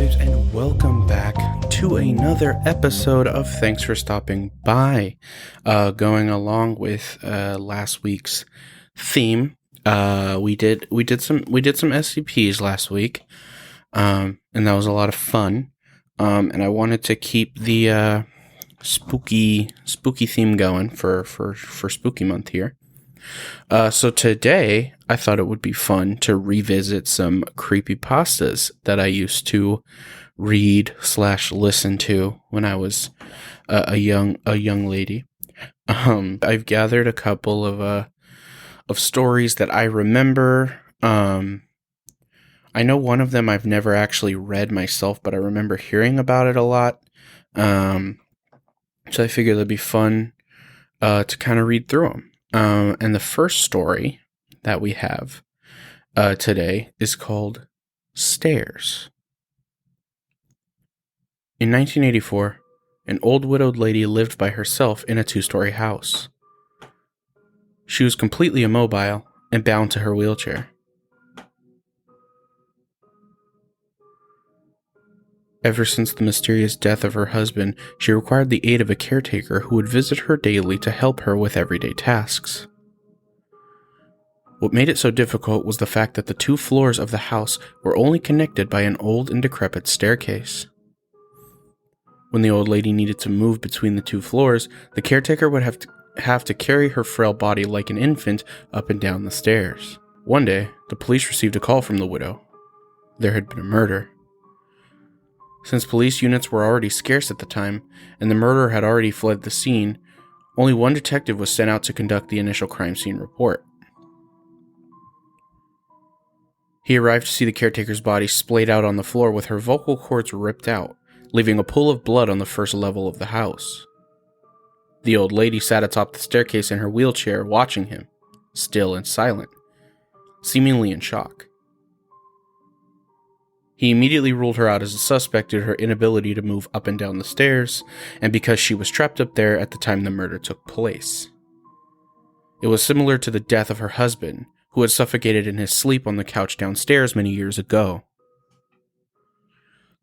babes, and welcome back to another episode of Thanks for Stopping By. Going along with last week's theme, we did some SCPs last week, and that was a lot of fun. And I wanted to keep the spooky theme going for Spooky Month here. So today, I thought it would be fun to revisit some creepypastas that I used to read/listen to when I was a young lady. I've gathered a couple of stories that I remember. I know one of them I've never actually read myself, but I remember hearing about it a lot. So I figured it'd be fun to kind of read through them. And the first story that we have today is called Stairs. In 1984, an old widowed lady lived by herself in a 2-story house. She was completely immobile and bound to her wheelchair. Ever since the mysterious death of her husband, she required the aid of a caretaker who would visit her daily to help her with everyday tasks. What made it so difficult was the fact that the 2 floors of the house were only connected by an old and decrepit staircase. When the old lady needed to move between the 2 floors, the caretaker would have to carry her frail body like an infant up and down the stairs. One day, the police received a call from the widow. There had been a murder. Since police units were already scarce at the time, and the murderer had already fled the scene, only one detective was sent out to conduct the initial crime scene report. He arrived to see the caretaker's body splayed out on the floor with her vocal cords ripped out, leaving a pool of blood on the first level of the house. The old lady sat atop the staircase in her wheelchair, watching him, still and silent, seemingly in shock. He immediately ruled her out as a suspect due to her inability to move up and down the stairs, and because she was trapped up there at the time the murder took place. It was similar to the death of her husband, who had suffocated in his sleep on the couch downstairs many years ago.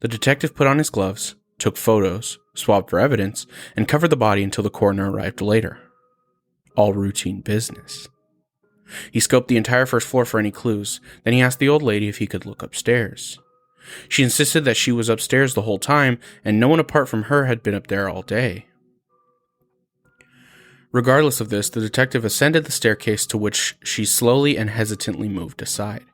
The detective put on his gloves, took photos, swabbed for evidence, and covered the body until the coroner arrived later. All routine business. He scoped the entire first floor for any clues, then he asked the old lady if he could look upstairs. She insisted that she was upstairs the whole time, and no one apart from her had been up there all day. Regardless of this, the detective ascended the staircase, to which she slowly and hesitantly moved aside.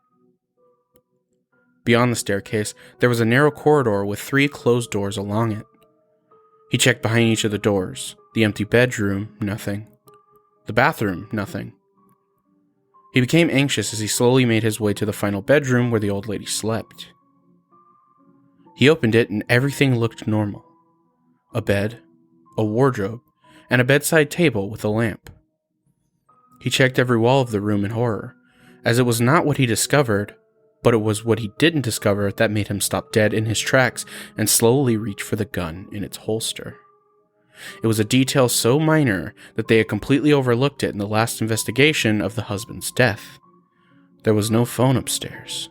Beyond the staircase, there was a narrow corridor with 3 closed doors along it. He checked behind each of the doors. The empty bedroom, nothing. The bathroom, nothing. He became anxious as he slowly made his way to the final bedroom where the old lady slept. He opened it and everything looked normal. A bed, a wardrobe, and a bedside table with a lamp. He checked every wall of the room in horror, as it was not what he discovered, but it was what he didn't discover that made him stop dead in his tracks and slowly reach for the gun in its holster. It was a detail so minor that they had completely overlooked it in the last investigation of the husband's death. There was no phone upstairs.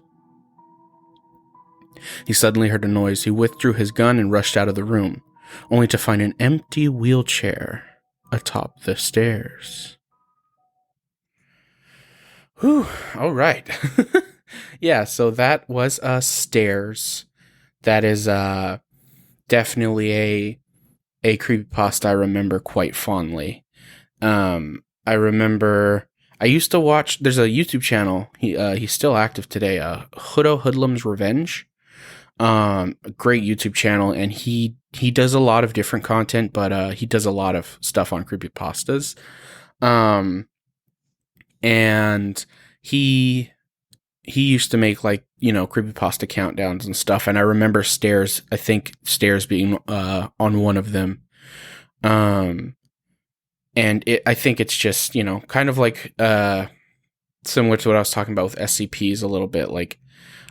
He suddenly heard a noise. He withdrew his gun and rushed out of the room, only to find an empty wheelchair atop the stairs. Whew, all right. Yeah, so that was Stairs. That is definitely a creepypasta I remember quite fondly. I remember I used to watch, there's a YouTube channel, he's still active today, Hoodlum's Revenge. A great YouTube channel, and he does a lot of different content, but he does a lot of stuff on creepypastas. And he used to make, like, creepypasta countdowns and stuff, and I remember Stairs being on one of them. And I think it's just, kind of like similar to what I was talking about with SCPs a little bit. Like,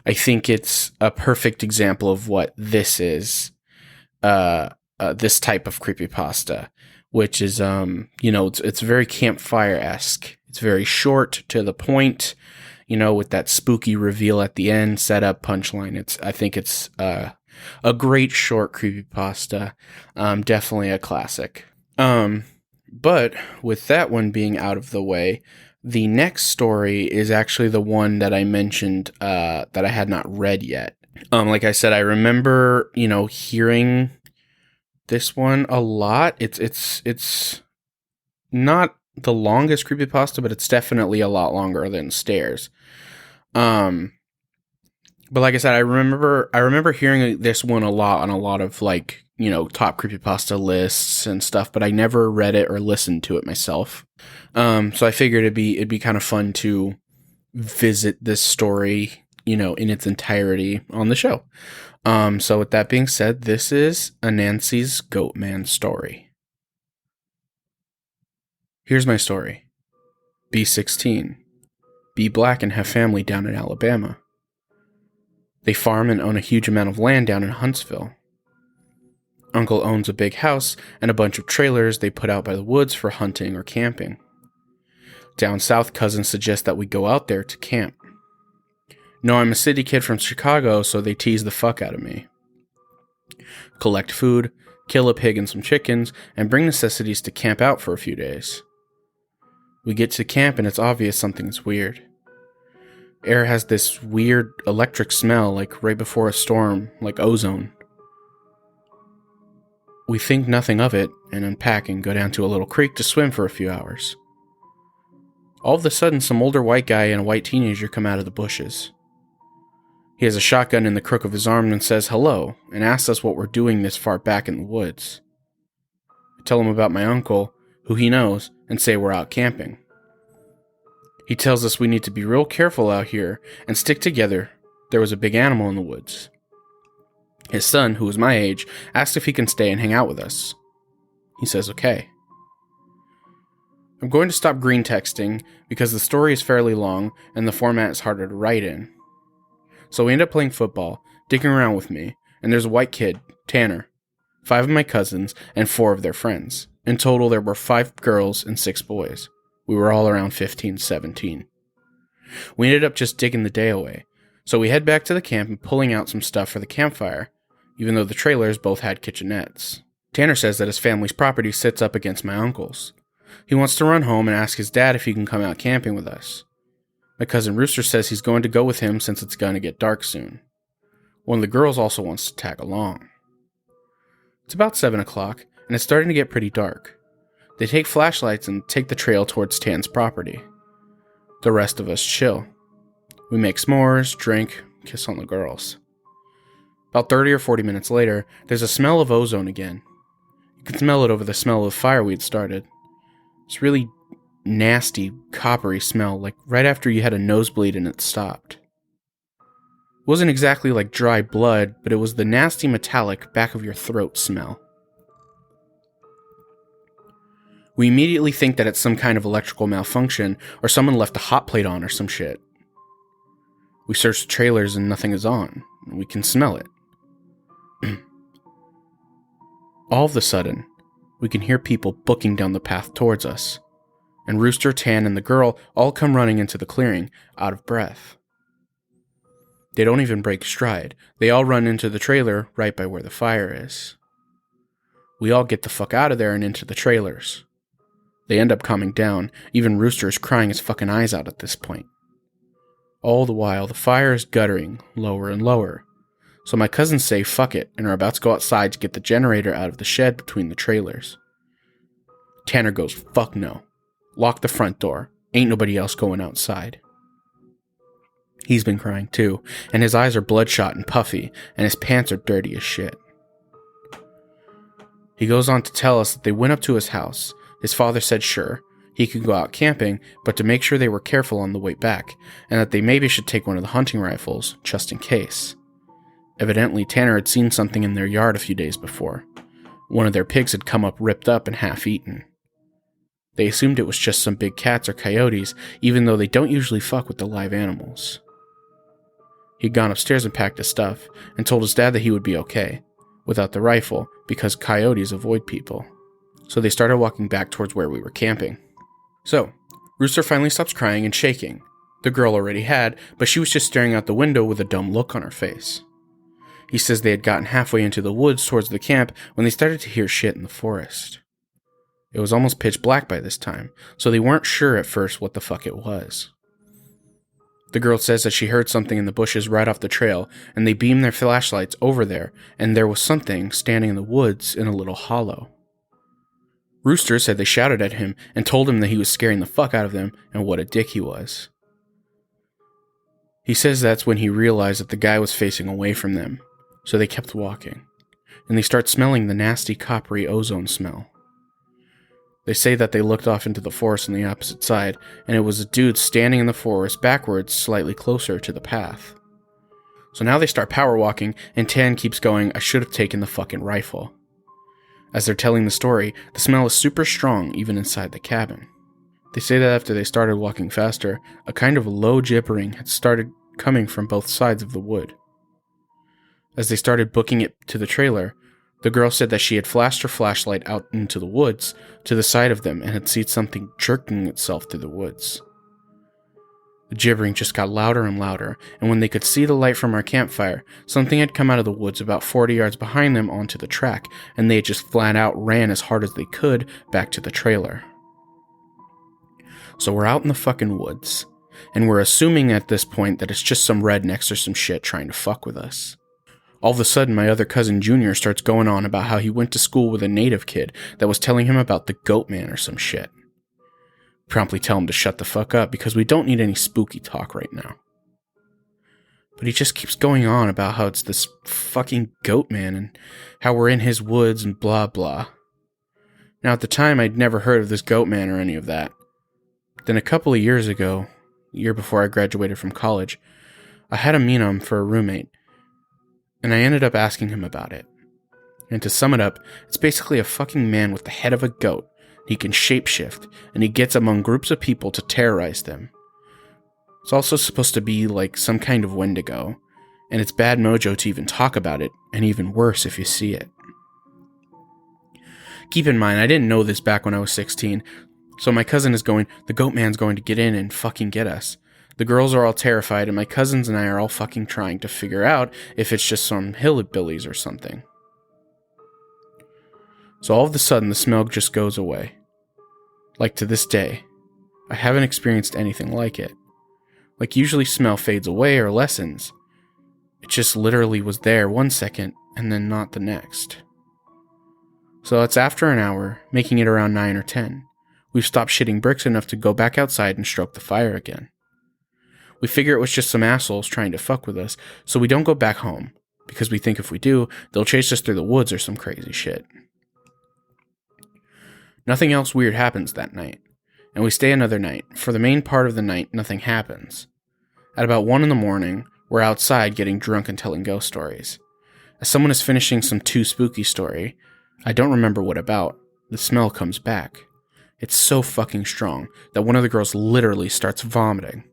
I think it's a perfect example of what this is, this type of creepypasta, which is, it's very campfire-esque. It's very short, to the point, with that spooky reveal at the end, setup, punchline. I think it's A great short creepypasta. Definitely a classic. But with that one being out of the way, the next story is actually the one that I mentioned that I had not read yet. Like I said, I remember, hearing this one a lot. It's not the longest creepypasta, but it's definitely a lot longer than Stairs. But like I said, I remember hearing this one a lot on a lot of top creepypasta lists and stuff, but I never read it or listened to it myself. So I figured it'd be kind of fun to visit this story, in its entirety on the show. So with that being said, this is Anansi's Goatman story. Here's my story. Be 16. Be black and have family down in Alabama. They farm and own a huge amount of land down in Huntsville. Uncle owns a big house and a bunch of trailers they put out by the woods for hunting or camping. Down south, cousins suggest that we go out there to camp. No, I'm a city kid from Chicago, so they tease the fuck out of me. Collect food, kill a pig and some chickens, and bring necessities to camp out for a few days. We get to camp and it's obvious something's weird. Air has this weird electric smell, like right before a storm, like ozone. We think nothing of it and unpack and go down to a little creek to swim for a few hours. All of a sudden, some older white guy and a white teenager come out of the bushes. He has a shotgun in the crook of his arm and says hello and asks us what we're doing this far back in the woods. I tell him about my uncle, who he knows, and say we're out camping. He tells us we need to be real careful out here and stick together. There was a big animal in the woods. His son, who is my age, asks if he can stay and hang out with us. He says okay. I'm going to stop green texting because the story is fairly long and the format is harder to write in. So we end up playing football, dicking around with me, and there's a white kid, Tanner, 5 of my cousins, and 4 of their friends. In total, there were 5 girls and 6 boys. We were all around 15, 17. We ended up just digging the day away, so we head back to the camp and pulling out some stuff for the campfire, even though the trailers both had kitchenettes. Tanner says that his family's property sits up against my uncle's. He wants to run home and ask his dad if he can come out camping with us. My cousin Rooster says he's going to go with him since it's going to get dark soon. One of the girls also wants to tag along. It's about 7 o'clock, and it's starting to get pretty dark. They take flashlights and take the trail towards Tan's property. The rest of us chill. We make s'mores, drink, kiss on the girls. About 30 or 40 minutes later, there's a smell of ozone again. You can smell it over the smell of the fire we'd started. It's really nasty, coppery smell, like right after you had a nosebleed and it stopped. It wasn't exactly like dry blood, but it was the nasty metallic back of your throat smell. We immediately think that it's some kind of electrical malfunction or someone left a hot plate on or some shit. We search the trailers and nothing is on. We can smell it. All of a sudden, we can hear people booking down the path towards us, and Rooster, Tan, and the girl all come running into the clearing, out of breath. They don't even break stride. They all run into the trailer right by where the fire is. We all get the fuck out of there and into the trailers. They end up calming down. Even Rooster is crying his fucking eyes out at this point. All the while, the fire is guttering lower and lower. So my cousins say fuck it and are about to go outside to get the generator out of the shed between the trailers. Tanner goes, fuck no. Lock the front door. Ain't nobody else going outside. He's been crying too, and his eyes are bloodshot and puffy, and his pants are dirty as shit. He goes on to tell us that they went up to his house. His father said sure, he could go out camping, but to make sure they were careful on the way back, and that they maybe should take one of the hunting rifles, just in case. Evidently, Tanner had seen something in their yard a few days before. One of their pigs had come up ripped up and half-eaten. They assumed it was just some big cats or coyotes, even though they don't usually fuck with the live animals. He'd gone upstairs and packed his stuff, and told his dad that he would be okay, without the rifle, because coyotes avoid people. So they started walking back towards where we were camping. So, Rooster finally stops crying and shaking. The girl already had, but she was just staring out the window with a dumb look on her face. He says they had gotten halfway into the woods towards the camp when they started to hear shit in the forest. It was almost pitch black by this time, so they weren't sure at first what the fuck it was. The girl says that she heard something in the bushes right off the trail, and they beamed their flashlights over there, and there was something standing in the woods in a little hollow. Rooster said they shouted at him and told him that he was scaring the fuck out of them and what a dick he was. He says that's when he realized that the guy was facing away from them, so they kept walking, and they start smelling the nasty coppery ozone smell. They say that they looked off into the forest on the opposite side, and it was a dude standing in the forest backwards, slightly closer to the path. So now they start power walking, and Tan keeps going, I should have taken the fucking rifle. As they're telling the story, the smell is super strong even inside the cabin. They say that after they started walking faster, a kind of low gibbering had started coming from both sides of the wood. As they started booking it to the trailer, the girl said that she had flashed her flashlight out into the woods to the side of them and had seen something jerking itself through the woods. The gibbering just got louder and louder, and when they could see the light from our campfire, something had come out of the woods about 40 yards behind them onto the track, and they just flat out ran as hard as they could back to the trailer. So we're out in the fucking woods, and we're assuming at this point that it's just some rednecks or some shit trying to fuck with us. All of a sudden, my other cousin Junior starts going on about how he went to school with a native kid that was telling him about the goat man or some shit. Promptly tell him to shut the fuck up because we don't need any spooky talk right now. But he just keeps going on about how it's this fucking goat man and how we're in his woods and blah blah. Now at the time I'd never heard of this goat man or any of that. Then a couple of years ago, the year before I graduated from college, I had a meet him for a roommate. And I ended up asking him about it. And to sum it up, it's basically a fucking man with the head of a goat. He can shapeshift, and he gets among groups of people to terrorize them. It's also supposed to be like some kind of Wendigo, and it's bad mojo to even talk about it, and even worse if you see it. Keep in mind, I didn't know this back when I was 16, so my cousin is going, the goat man's going to get in and fucking get us. The girls are all terrified, and my cousins and I are all fucking trying to figure out if it's just some hillbillies or something. So all of a sudden, the smell just goes away. Like to this day, I haven't experienced anything like it. Like usually smell fades away or lessens. It just literally was there 1 second, and then not the next. So it's after an hour, making it around 9 or 10. We've stopped shitting bricks enough to go back outside and stroke the fire again. We figure it was just some assholes trying to fuck with us, so we don't go back home, because we think if we do, they'll chase us through the woods or some crazy shit. Nothing else weird happens that night, and we stay another night. For the main part of the night, nothing happens. At about 1 in the morning, we're outside getting drunk and telling ghost stories. As someone is finishing some too spooky story, I don't remember what about, the smell comes back. It's so fucking strong that one of the girls literally starts vomiting.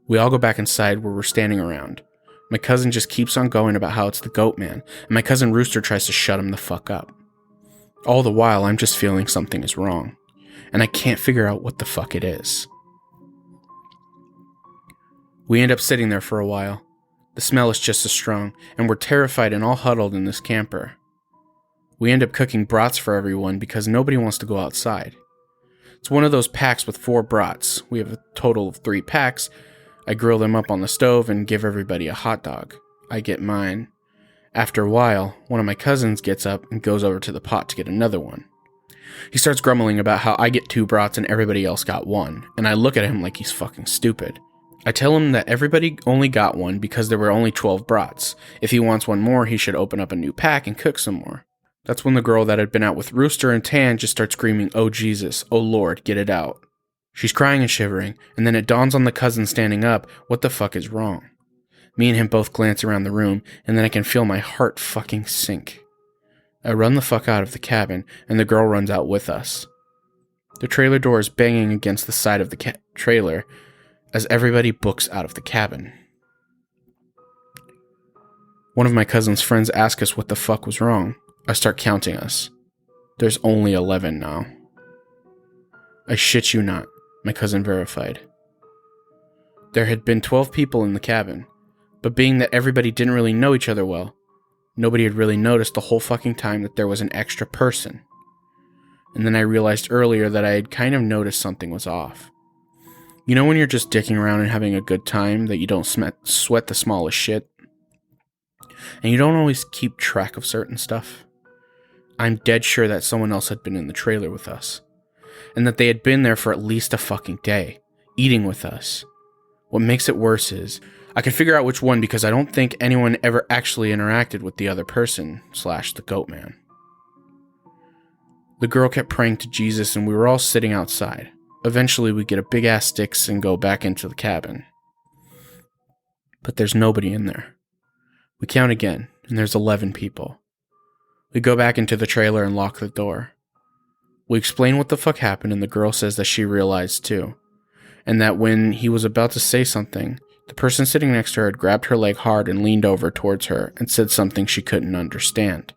We all go back inside where we're standing around. My cousin just keeps on going about how it's the goat man, and my cousin Rooster tries to shut him the fuck up. All the while, I'm just feeling something is wrong, and I can't figure out what the fuck it is. We end up sitting there for a while. The smell is just as strong, and we're terrified and all huddled in this camper. We end up cooking brats for everyone because nobody wants to go outside. It's one of those packs with 4 brats. We have a total of 3 packs. I grill them up on the stove and give everybody a hot dog. I get mine. After a while, one of my cousins gets up and goes over to the pot to get another one. He starts grumbling about how I get 2 brats and everybody else got 1, and I look at him like he's fucking stupid. I tell him that everybody only got 1 because there were only 12 brats. If he wants 1 more, he should open up a new pack and cook some more. That's when the girl that had been out with Rooster and Tan just starts screaming, "Oh Jesus, oh Lord, get it out." She's crying and shivering, and then it dawns on the cousin standing up, what the fuck is wrong? Me and him both glance around the room, and then I can feel my heart fucking sink. I run the fuck out of the cabin, and the girl runs out with us. The trailer door is banging against the side of the trailer as everybody books out of the cabin. One of my cousin's friends asks us what the fuck was wrong. I start counting us. There's only 11 now. I shit you not, my cousin verified. There had been 12 people in the cabin, but being that everybody didn't really know each other well, Nobody had really noticed the whole fucking time that there was an extra person. And then I realized earlier that I had kind of noticed something was off. You know when you're just dicking around and having a good time that you don't sweat the smallest shit? And you don't always keep track of certain stuff? I'm dead sure that someone else had been in the trailer with us. And that they had been there for at least a fucking day, eating with us. What makes it worse is, I can figure out which one because I don't think anyone ever actually interacted with the other person / the goat man. The girl kept praying to Jesus and we were all sitting outside. Eventually we get a big ass sticks and go back into the cabin. But there's nobody in there. We count again and there's 11 people. We go back into the trailer and lock the door. We explain what the fuck happened and the girl says that she realized too. And that when he was about to say something, the person sitting next to her had grabbed her leg hard and leaned over towards her and said something she couldn't understand.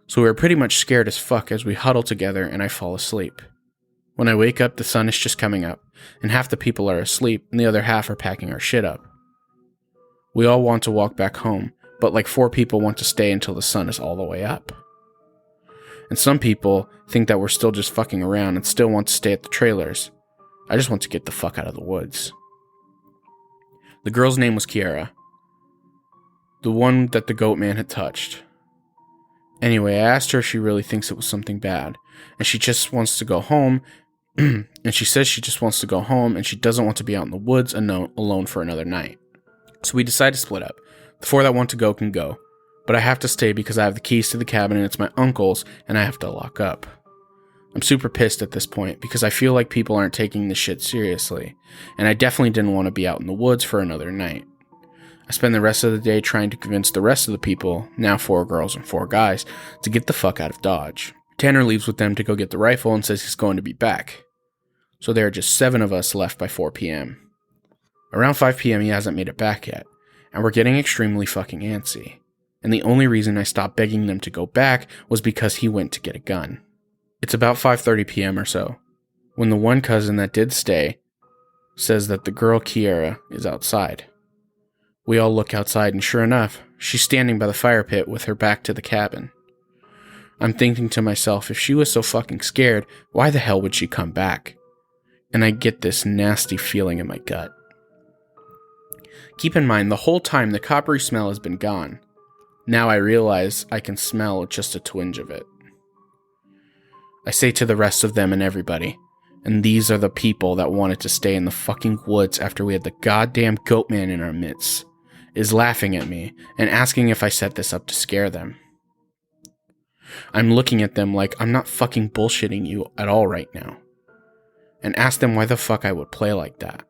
So we were pretty much scared as fuck as we huddle together and I fall asleep. When I wake up, the sun is just coming up, and half the people are asleep and the other half are packing our shit up. We all want to walk back home, but like 4 people want to stay until the sun is all the way up. And some people think that we're still just fucking around and still want to stay at the trailers. I just want to get the fuck out of the woods. The girl's name was Kiara. The one that the goat man had touched. Anyway, I asked her if she really thinks it was something bad, and she just wants to go home, and she says she just wants to go home, and she doesn't want to be out in the woods alone for another night. So we decide to split up. The 4 that want to go can go, but I have to stay because I have the keys to the cabin and it's my uncle's, and I have to lock up. I'm super pissed at this point because I feel like people aren't taking this shit seriously, and I definitely didn't want to be out in the woods for another night. I spend the rest of the day trying to convince the rest of the people, now 4 girls and 4 guys, to get the fuck out of Dodge. Tanner leaves with them to go get the rifle and says he's going to be back. So there are just 7 of us left by 4 p.m. Around 5 p.m. he hasn't made it back yet, and we're getting extremely fucking antsy. And the only reason I stopped begging them to go back was because he went to get a gun. It's about 5:30 p.m. or so, when the one cousin that did stay says that the girl Kiara is outside. We all look outside and sure enough, she's standing by the fire pit with her back to the cabin. I'm thinking to myself, if she was so fucking scared, why the hell would she come back? And I get this nasty feeling in my gut. Keep in mind, the whole time the coppery smell has been gone. Now I realize I can smell just a twinge of it. I say to the rest of them and everybody, and these are the people that wanted to stay in the fucking woods after we had the goddamn goat man in our midst, is laughing at me and asking if I set this up to scare them. I'm looking at them like I'm not fucking bullshitting you at all right now, and ask them why the fuck I would play like that.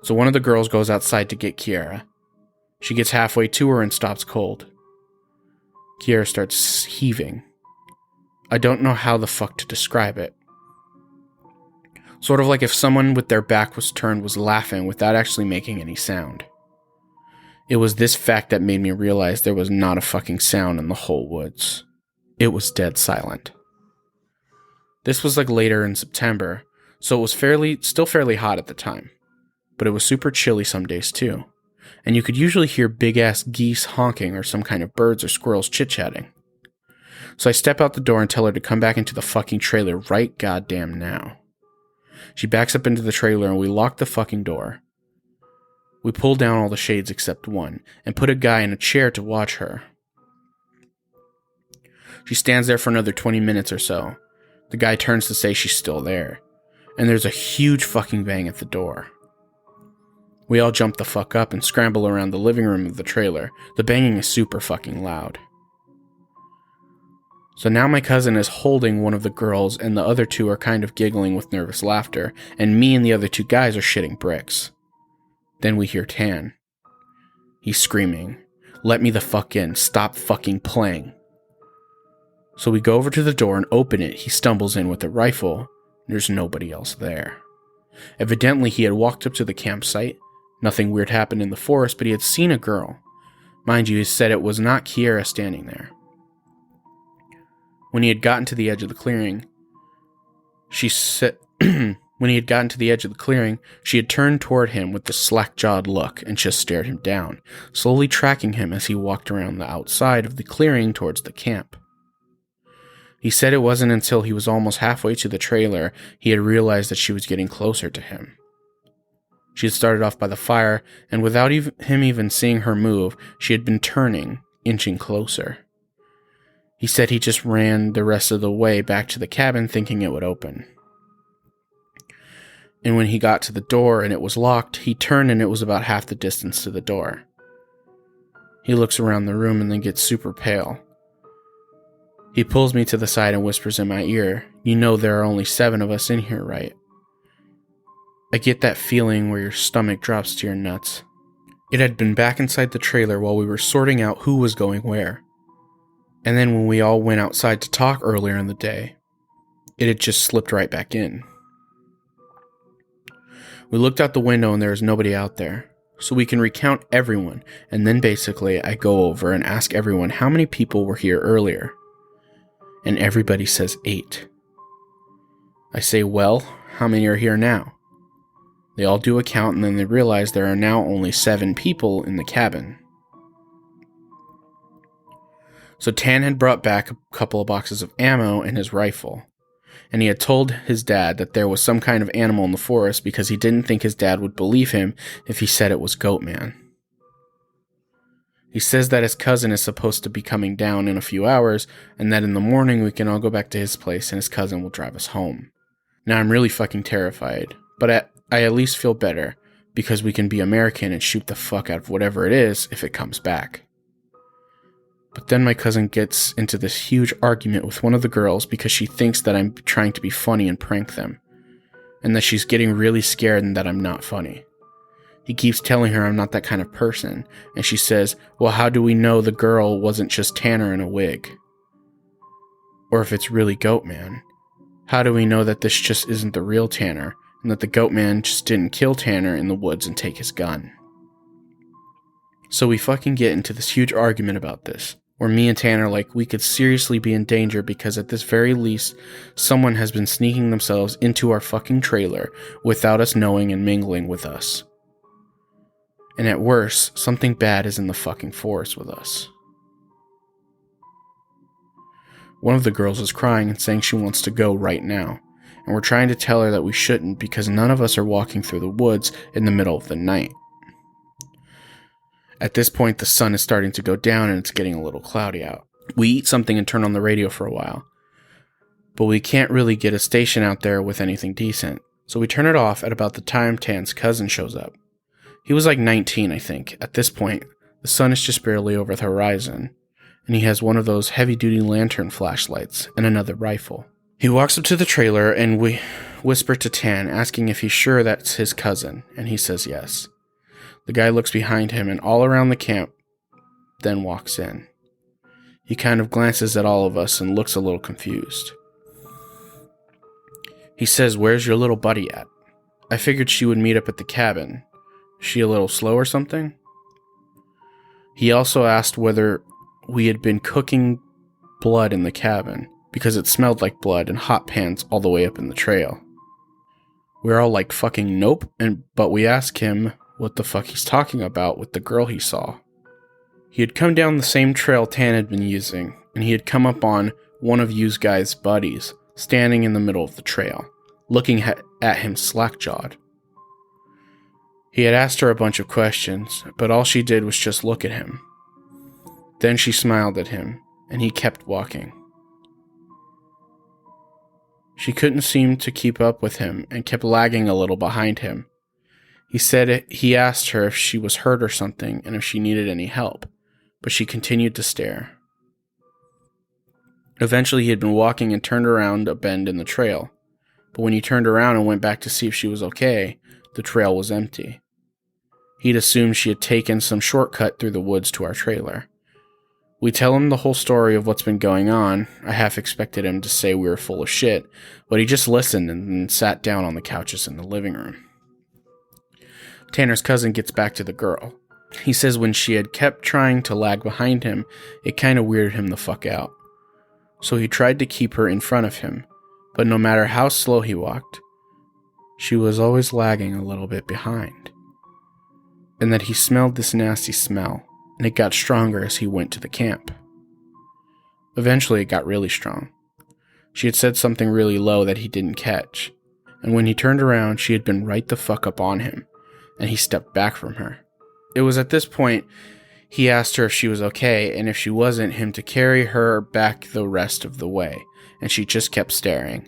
So one of the girls goes outside to get Kiara. She gets halfway to her and stops cold. Kiara starts heaving. I don't know how the fuck to describe it. Sort of like if someone with their back was turned was laughing without actually making any sound. It was this fact that made me realize there was not a fucking sound in the whole woods. It was dead silent. This was like later in September, so it was still fairly hot at the time. But it was super chilly some days too. And you could usually hear big-ass geese honking or some kind of birds or squirrels chit-chatting. So I step out the door and tell her to come back into the fucking trailer right goddamn now. She backs up into the trailer and we lock the fucking door. We pull down all the shades except one and put a guy in a chair to watch her. She stands there for another 20 minutes or so. The guy turns to say she's still there. And there's a huge fucking bang at the door. We all jump the fuck up and scramble around the living room of the trailer. The banging is super fucking loud. So now my cousin is holding one of the girls and the other 2 are kind of giggling with nervous laughter, and me and the other 2 guys are shitting bricks. Then we hear Tan. He's screaming, "Let me the fuck in, stop fucking playing." So we go over to the door and open it. He stumbles in with a rifle. There's nobody else there. Evidently he had walked up to the campsite. Nothing weird happened in the forest, but he had seen a girl. Mind you, he said it was not Kiara standing there. When he had gotten to the edge of the clearing, she said, When he had gotten to the edge of the clearing, she had turned toward him with this slack-jawed look and just stared him down, slowly tracking him as he walked around the outside of the clearing towards the camp. He said it wasn't until he was almost halfway to the trailer he had realized that she was getting closer to him. She had started off by the fire, and without him even seeing her move, she had been turning, inching closer. He said he just ran the rest of the way back to the cabin thinking it would open. And when he got to the door and it was locked, he turned and it was about half the distance to the door. He looks around the room and then gets super pale. He pulls me to the side and whispers in my ear, "You know there are only 7 of us in here, right?" I get that feeling where your stomach drops to your nuts. It had been back inside the trailer while we were sorting out who was going where. And then when we all went outside to talk earlier in the day, it had just slipped right back in. We looked out the window and there was nobody out there, so we can recount everyone, and then basically I go over and ask everyone how many people were here earlier. And everybody says 8. I say, well, how many are here now? They all do a count and then they realize there are now only 7 people in the cabin. So Tan had brought back a couple of boxes of ammo and his rifle. And he had told his dad that there was some kind of animal in the forest because he didn't think his dad would believe him if he said it was Goatman. He says that his cousin is supposed to be coming down in a few hours, and that in the morning we can all go back to his place and his cousin will drive us home. Now I'm really fucking terrified, but I at least feel better, because we can be American and shoot the fuck out of whatever it is if it comes back. But then my cousin gets into this huge argument with one of the girls because she thinks that I'm trying to be funny and prank them, and that she's getting really scared and that I'm not funny. He keeps telling her I'm not that kind of person, and she says, well, how do we know the girl wasn't just Tanner in a wig? Or if it's really Goatman, how do we know that this just isn't the real Tanner, and that the Goatman just didn't kill Tanner in the woods and take his gun? So we fucking get into this huge argument about this, where me and Tanner like we could seriously be in danger because at this very least, someone has been sneaking themselves into our fucking trailer without us knowing and mingling with us. And at worst, something bad is in the fucking forest with us. One of the girls is crying and saying she wants to go right now, and we're trying to tell her that we shouldn't because none of us are walking through the woods in the middle of the night. At this point, the sun is starting to go down and it's getting a little cloudy out. We eat something and turn on the radio for a while, but we can't really get a station out there with anything decent, so we turn it off at about the time Tan's cousin shows up. He was like 19, I think. At this point, the sun is just barely over the horizon, and he has one of those heavy-duty lantern flashlights and another rifle. He walks up to the trailer and we whisper to Tan, asking if he's sure that's his cousin, and he says yes. The guy looks behind him and all around the camp, then walks in. He kind of glances at all of us and looks a little confused. He says, "Where's your little buddy at? I figured she would meet up at the cabin. Is she a little slow or something?" He also asked whether we had been cooking blood in the cabin, because it smelled like blood and hot pans all the way up in the trail. We're all like, fucking nope, but we ask him what the fuck he's talking about with the girl he saw. He had come down the same trail Tan had been using, and he had come up on one of you guys' buddies, standing in the middle of the trail, looking at him slack-jawed. He had asked her a bunch of questions, but all she did was just look at him. Then she smiled at him, and he kept walking. She couldn't seem to keep up with him and kept lagging a little behind him. He said he asked her if she was hurt or something and if she needed any help, but she continued to stare. Eventually he had been walking and turned around a bend in the trail, but when he turned around and went back to see if she was okay, the trail was empty. He'd assumed she had taken some shortcut through the woods to our trailer. We tell him the whole story of what's been going on. I half expected him to say we were full of shit, but he just listened and then sat down on the couches in the living room. Tanner's cousin gets back to the girl. He says when she had kept trying to lag behind him, it kind of weirded him the fuck out. So he tried to keep her in front of him, but no matter how slow he walked, she was always lagging a little bit behind, and that he smelled this nasty smell, and it got stronger as he went to the camp. Eventually, it got really strong. She had said something really low that he didn't catch, and when he turned around, she had been right the fuck up on him, and he stepped back from her. It was at this point he asked her if she was okay, and if she wasn't, him to carry her back the rest of the way, and she just kept staring.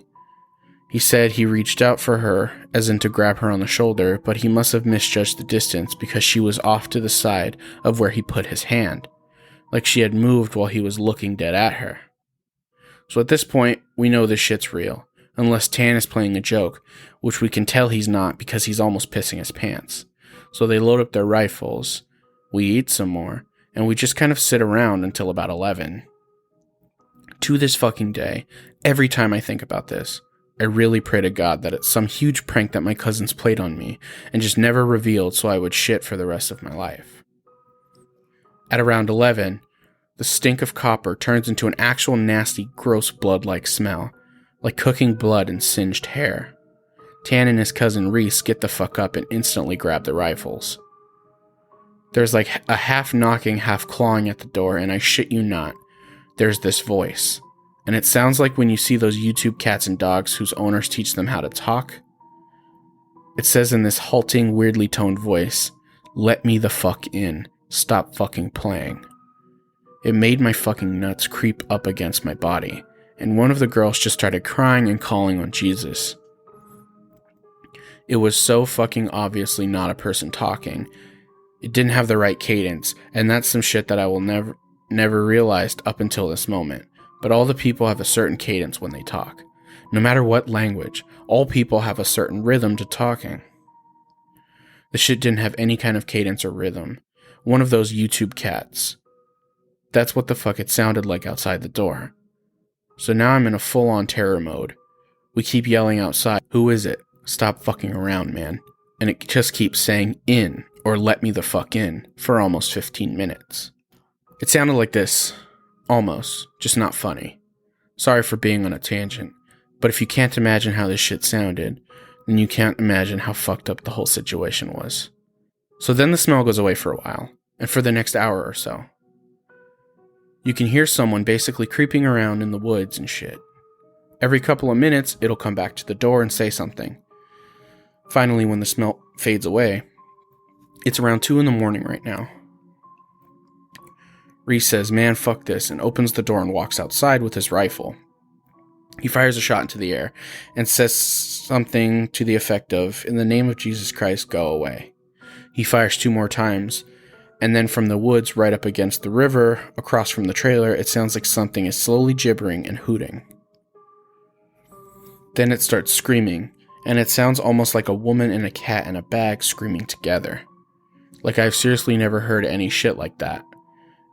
He said he reached out for her, as in to grab her on the shoulder, but he must have misjudged the distance because she was off to the side of where he put his hand, like she had moved while he was looking dead at her. So at this point, we know this shit's real, unless Tan is playing a joke, which we can tell he's not because he's almost pissing his pants. So they load up their rifles, we eat some more, and we just kind of sit around until about 11. To this fucking day, every time I think about this, I really pray to God that it's some huge prank that my cousins played on me and just never revealed so I would shit for the rest of my life. At around 11, the stink of copper turns into an actual nasty, gross blood-like smell, like cooking blood and singed hair. Tan and his cousin Reese get the fuck up and instantly grab the rifles. There's like a half knocking, half clawing at the door, and I shit you not, there's this voice. And it sounds like when you see those YouTube cats and dogs whose owners teach them how to talk. It says in this halting, weirdly toned voice, "Let me the fuck in. Stop fucking playing." It made my fucking nuts creep up against my body, and one of the girls just started crying and calling on Jesus. It was so fucking obviously not a person talking. It didn't have the right cadence, and that's some shit that I will never realized up until this moment. But all the people have a certain cadence when they talk. No matter what language, all people have a certain rhythm to talking. The shit didn't have any kind of cadence or rhythm. One of those YouTube cats. That's what the fuck it sounded like outside the door. So now I'm in a full-on terror mode. We keep yelling outside, "Who is it? Stop fucking around, man." And it just keeps saying "in" or "let me the fuck in" for almost 15 minutes. It sounded like this. Almost, just not funny. Sorry for being on a tangent, but if you can't imagine how this shit sounded, then you can't imagine how fucked up the whole situation was. So then the smell goes away for a while, and for the next hour or so. You can hear someone basically creeping around in the woods and shit. Every couple of minutes, it'll come back to the door and say something. Finally, when the smell fades away, it's around 2 in the morning right now. Reese says, "Man, fuck this," and opens the door and walks outside with his rifle. He fires a shot into the air and says something to the effect of, "In the name of Jesus Christ, go away." He fires 2 more times, and then from the woods right up against the river, across from the trailer, it sounds like something is slowly gibbering and hooting. Then it starts screaming, and it sounds almost like a woman and a cat in a bag screaming together. Like I've seriously never heard any shit like that.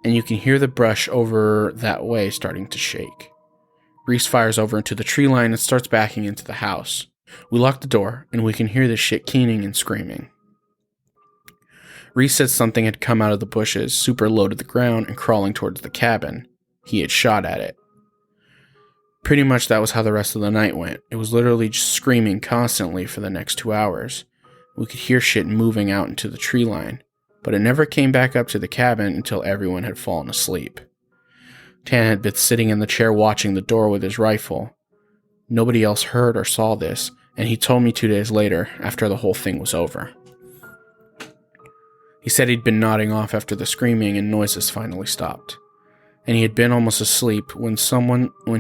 And you can hear the brush over that way starting to shake. Reese fires over into the tree line and starts backing into the house. We lock the door, and we can hear this shit keening and screaming. Reese said something had come out of the bushes, super low to the ground, and crawling towards the cabin. He had shot at it. Pretty much that was how the rest of the night went. It was literally just screaming constantly for the next 2 hours. We could hear shit moving out into the tree line, but it never came back up to the cabin until everyone had fallen asleep. Tan had been sitting in the chair watching the door with his rifle. Nobody else heard or saw this, and he told me 2 days later, after the whole thing was over. He said he'd been nodding off after the screaming and noises finally stopped, and he had been almost asleep when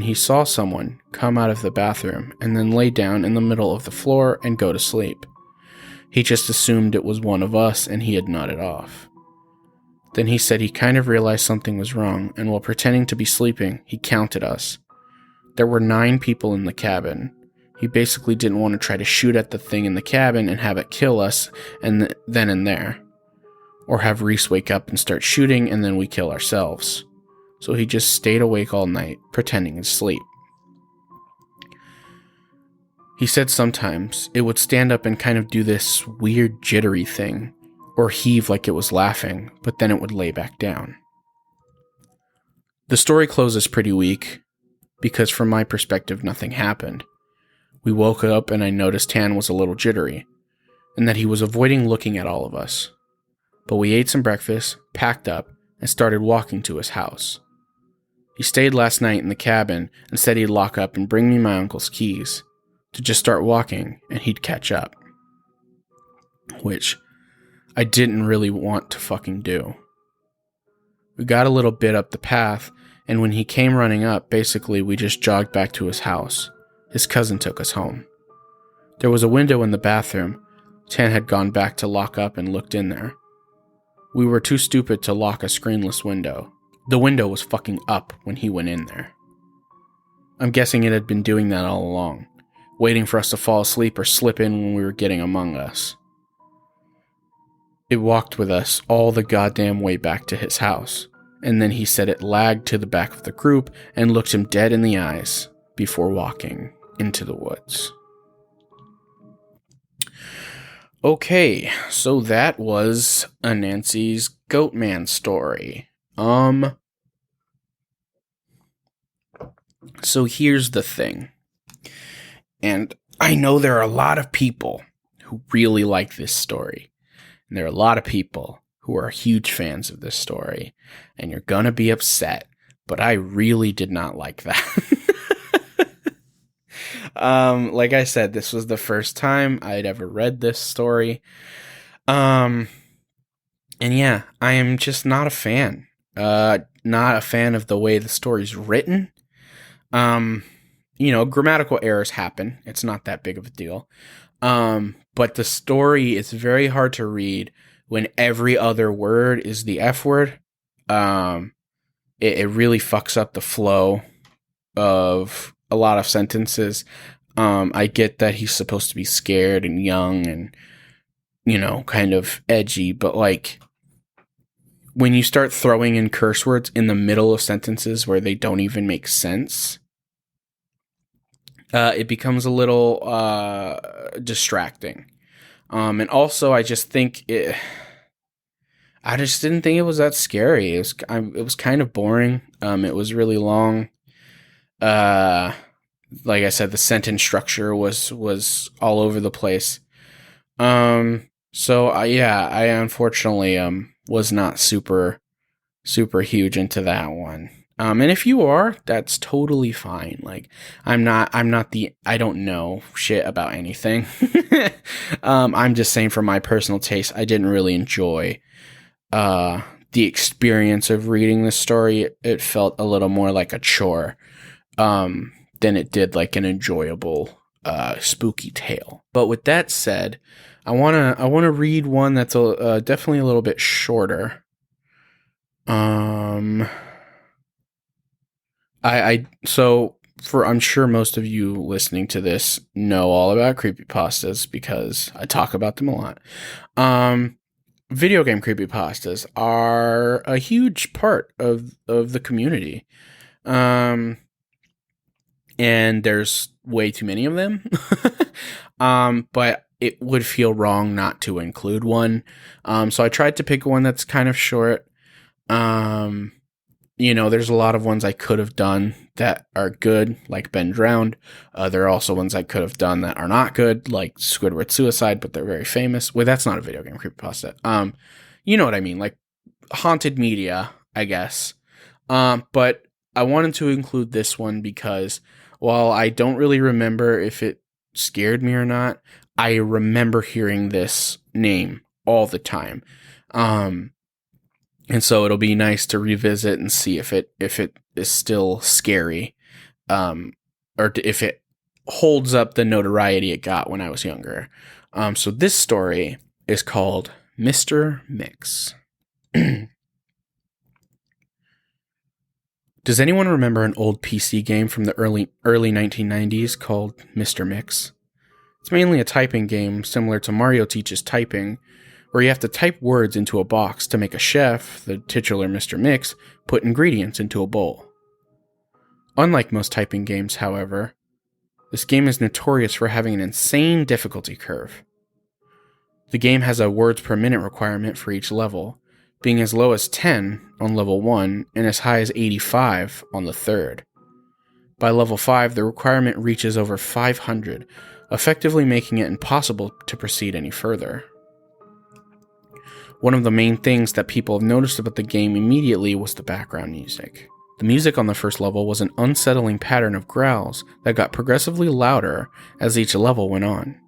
he saw someone come out of the bathroom and then lay down in the middle of the floor and go to sleep. He just assumed it was one of us, and he had nodded off. Then he said he kind of realized something was wrong, and while pretending to be sleeping, he counted us. There were 9 people in the cabin. He basically didn't want to try to shoot at the thing in the cabin and have it kill us then and there. Or have Reese wake up and start shooting and then we kill ourselves. So he just stayed awake all night, pretending to sleep. He said sometimes it would stand up and kind of do this weird jittery thing, or heave like it was laughing, but then it would lay back down. The story closes pretty weak, because from my perspective nothing happened. We woke up and I noticed Tan was a little jittery, and that he was avoiding looking at all of us. But we ate some breakfast, packed up, and started walking to his house. He stayed last night in the cabin and said he'd lock up and bring me my uncle's keys to just start walking and he'd catch up. Which I didn't really want to fucking do. We got a little bit up the path, and when he came running up, basically we just jogged back to his house. His cousin took us home. There was a window in the bathroom. Tan had gone back to lock up and looked in there. We were too stupid to lock a screenless window. The window was fucking up when he went in there. I'm guessing it had been doing that all along, waiting for us to fall asleep or slip in when we were getting among us. It walked with us all the goddamn way back to his house, and then he said it lagged to the back of the group and looked him dead in the eyes before walking into the woods. Okay, so that was Anansi's Goatman story. So here's the thing. And I know there are a lot of people who really like this story. And there are a lot of people who are huge fans of this story. And you're gonna be upset. But I really did not like that. Like I said, this was the first time I'd ever read this story. And yeah, I am just not a fan. Not a fan of the way the story's written. Grammatical errors happen. It's not that big of a deal. But the story is very hard to read when every other word is the F word. It really fucks up the flow of a lot of sentences. I get that he's supposed to be scared and young and, kind of edgy, but like when you start throwing in curse words in the middle of sentences where they don't even make sense, it becomes a little distracting. And also, I just didn't think it was that scary. It was kind of boring. It was really long. Like I said, the sentence structure was all over the place. So I unfortunately was not super huge into that one. And if you are, that's totally fine. Like I don't know shit about anything. I'm just saying from my personal taste, I didn't really enjoy the experience of reading this story. It felt a little more like a chore than it did like an enjoyable spooky tale. But with that said, I wanna read one that's definitely a little bit shorter. I'm sure most of you listening to this know all about creepypastas because I talk about them a lot. Video game creepypastas are a huge part of the community. And there's way too many of them. But it would feel wrong not to include one. So I tried to pick one that's kind of short. There's a lot of ones I could have done that are good, like Ben Drowned. There are also ones I could have done that are not good, like Squidward Suicide, but they're very famous. Well, that's not a video game creepypasta. You know what I mean, like haunted media, I guess. But I wanted to include this one because while I don't really remember if it scared me or not, I remember hearing this name all the time. And so it'll be nice to revisit and see if it is still scary, or if it holds up the notoriety it got when I was younger. So this story is called Mr. Mix. Does anyone remember an old PC game from the early 1990s called Mr. Mix? It's mainly a typing game similar to Mario Teaches Typing, where you have to type words into a box to make a chef, the titular Mr. Mix, put ingredients into a bowl. Unlike most typing games, however, this game is notorious for having an insane difficulty curve. The game has a words per minute requirement for each level, being as low as 10 on level 1 and as high as 85 on the third. By level 5, the requirement reaches over 500, effectively making it impossible to proceed any further. One of the main things that people have noticed about the game immediately was the background music. The music on the first level was an unsettling pattern of growls that got progressively louder as each level went on,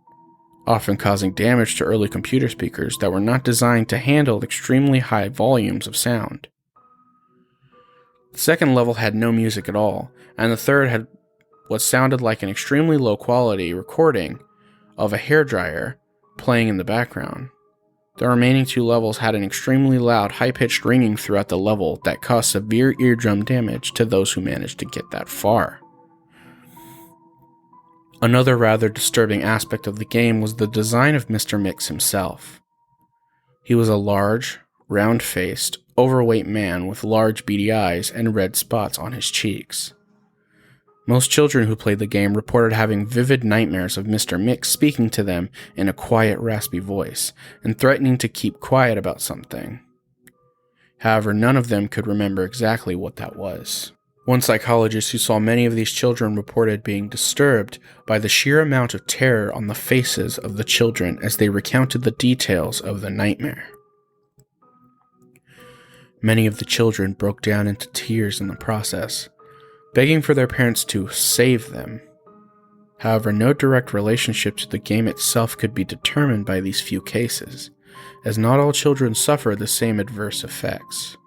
often causing damage to early computer speakers that were not designed to handle extremely high volumes of sound. The second level had no music at all, and the third had what sounded like an extremely low quality recording of a hairdryer playing in the background. The remaining 2 levels had an extremely loud, high-pitched ringing throughout the level that caused severe eardrum damage to those who managed to get that far. Another rather disturbing aspect of the game was the design of Mr. Mix himself. He was a large, round-faced, overweight man with large beady eyes and red spots on his cheeks. Most children who played the game reported having vivid nightmares of Mr. Mix speaking to them in a quiet, raspy voice and threatening to keep quiet about something. However, none of them could remember exactly what that was. One psychologist who saw many of these children reported being disturbed by the sheer amount of terror on the faces of the children as they recounted the details of the nightmare. Many of the children broke down into tears in the process, begging for their parents to save them. However, no direct relationship to the game itself could be determined by these few cases, as not all children suffer the same adverse effects.